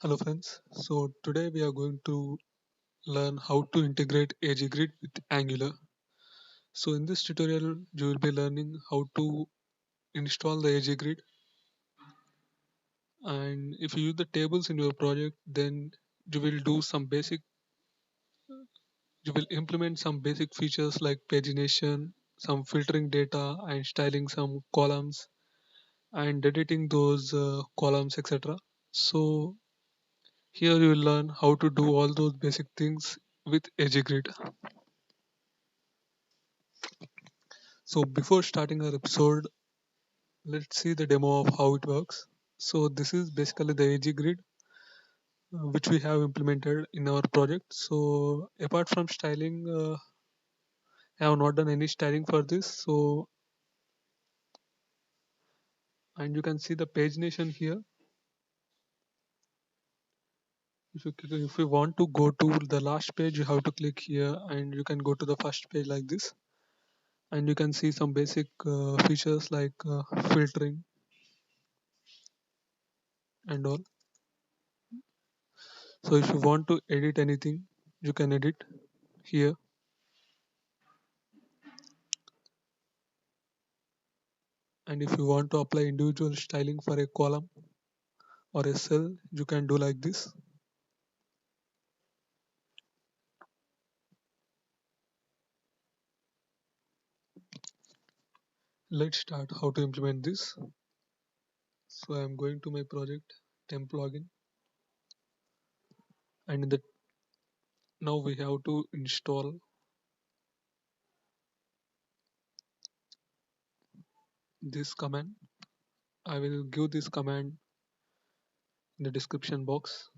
Hello friends. So today we are going to learn how to integrate AgGrid with Angular. So in this tutorial you will be learning how to install the AgGrid, and if you use the tables in your project, then you will do some basic you will implement some basic features like pagination, some filtering data and styling some columns and editing those columns, etc. So here you will learn how to do all those basic things with AgGrid. So before starting our episode, let's see the demo of how it works. So this is basically the AG grid which we have implemented in our project. So apart from styling, I have not done any styling for this. So and you can see the pagination here. If you want to go to the last page, you have to click here, and you can go to the first page like this. And you can see some basic features like filtering and all. So if you want to edit anything, you can edit here. And if you want to apply individual styling for a column or a cell, you can do like this. Let's start how to implement this. So I'm going to my project temp login, and in the now we have to install this command. I will give this command in the description box.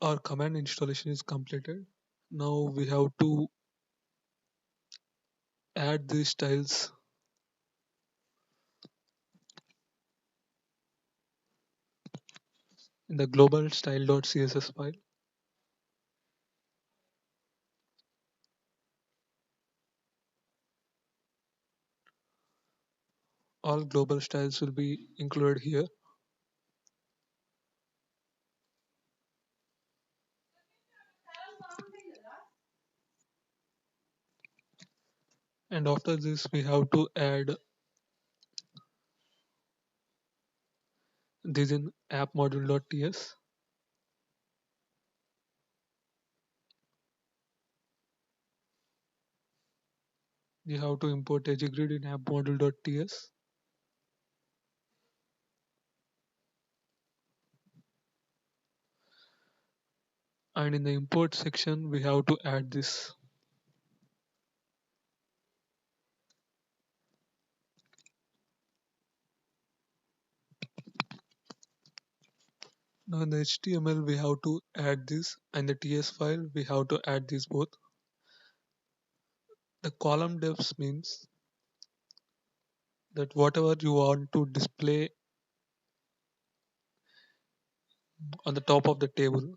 Our command installation is completed. Now we have to add these styles in the global style.css file. All global styles will be included here. And after this, we have to add this in app module.ts. You have to import AgGrid in app module.ts. And in the import section, we have to add this. Now in the HTML, we have to add this, and the TS file, we have to add these both. The column defs means that whatever you want to display on the top of the table.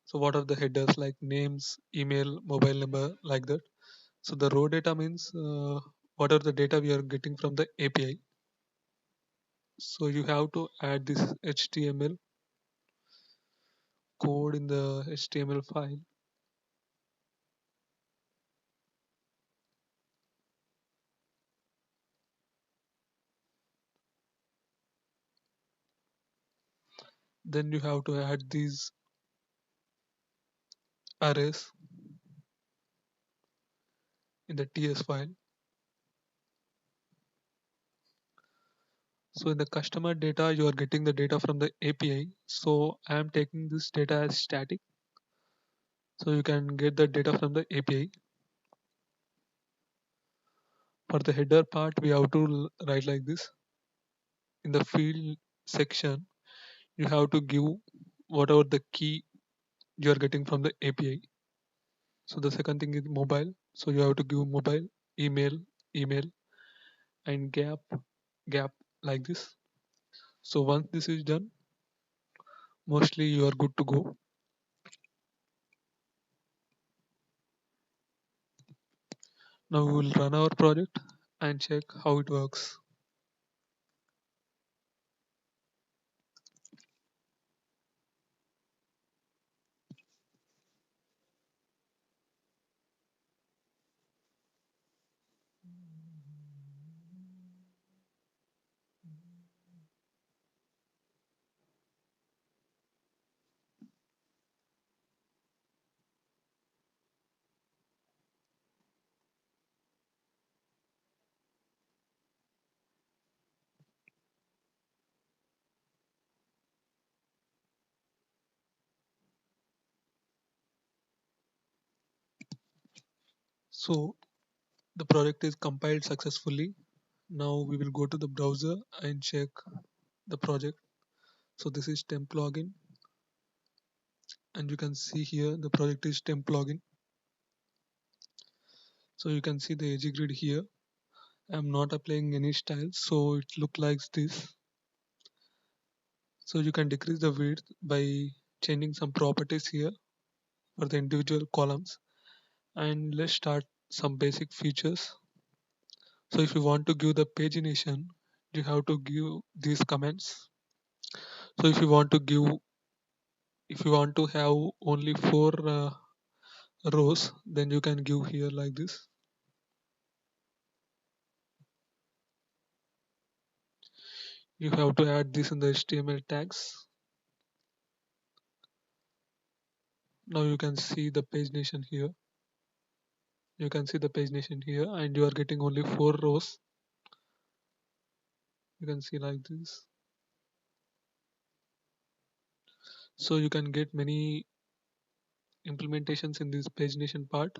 So what are the headers like names, email, mobile number, like that. So the raw data means what are the data we are getting from the API. So you have to add this HTML code in the HTML file. Then you have to add these arrays in the TS file. So in the customer data, you are getting the data from the API. So I am taking this data as static. So you can get the data from the API. For the header part, we have to write like this. In the field section, you have to give whatever the key you are getting from the API. So the second thing is mobile. So you have to give mobile, email, email, and gap like this. So once this is done, mostly you are good to go. Now we will run our project and check how it works. So the project is compiled successfully. Now we will go to the browser and check the project. So this is temp login, and you can see here the project is temp login. So you can see the edge grid here. I'm not applying any style, so it look like this. So you can decrease the width by changing some properties here for the individual columns. And let's start some basic features. So if you want to give the pagination, you have to give these comments. So if you want to have only four rows, then you can give here like this. You have to add this in the HTML tags. Now you can see the pagination here. You can see the pagination here, and you are getting only four rows. You can see like this. So you can get many implementations in this pagination part,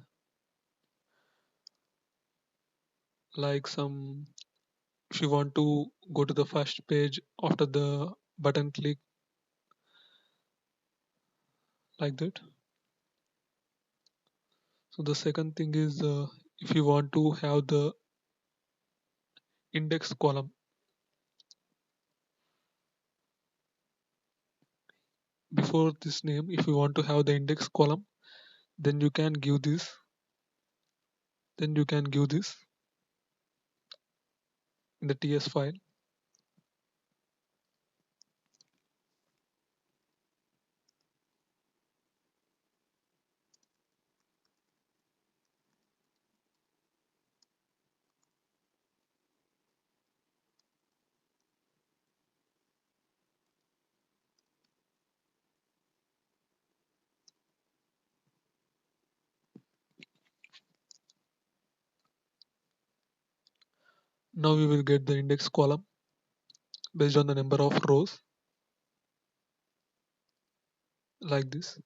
like some if you want to go to the first page after the button click, like that. So the second thing is if you want to have the index column before this name, if you want to have the index column, then you can give this. Then you can give this in the TS file. Now we will get the index column based on the number of rows, like this.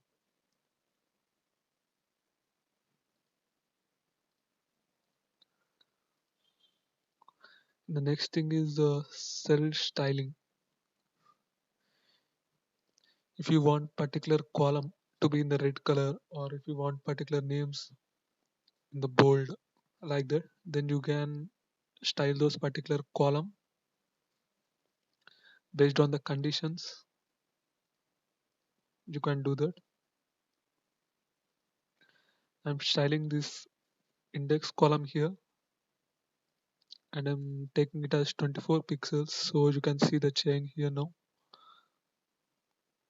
The next thing is the cell styling. If you want particular column to be in the red color, or if you want particular names in the bold, like that, then you can style those particular column based on the conditions. You can do that. I'm styling this index column here, and I'm taking it as 24 pixels, so you can see the chain here. Now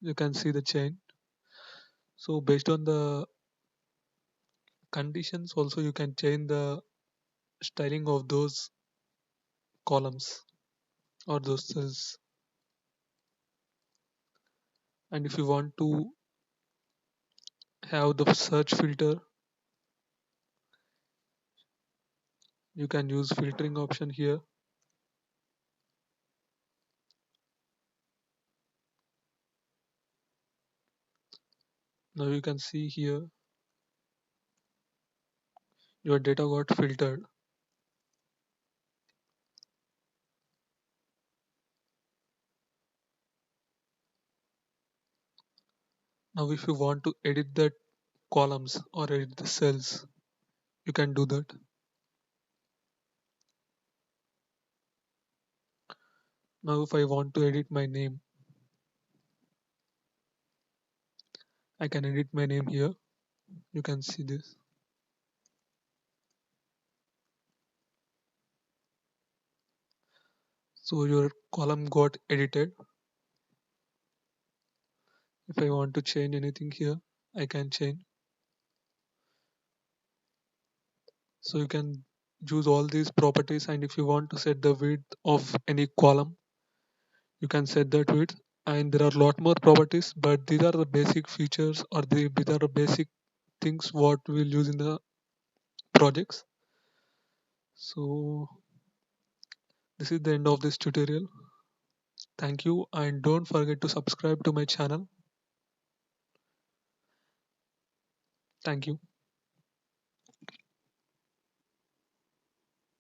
you can see the chain. So based on the conditions also, you can change the styling of those columns or those cells. And if you want to have the search filter, you can use filtering option here. Now you can see here your data got filtered. Now if you want to edit the columns or edit the cells, you can do that. Now if I want to edit my name, I can edit my name here. You can see this. So your column got edited. If I want to change anything here, I can change. So you can use all these properties, and if you want to set the width of any column, you can set that width. And there are a lot more properties, but these are the basic features, or these are the basic things what we'll use in the projects. So this is the end of this tutorial. Thank you, and don't forget to subscribe to my channel. Thank you.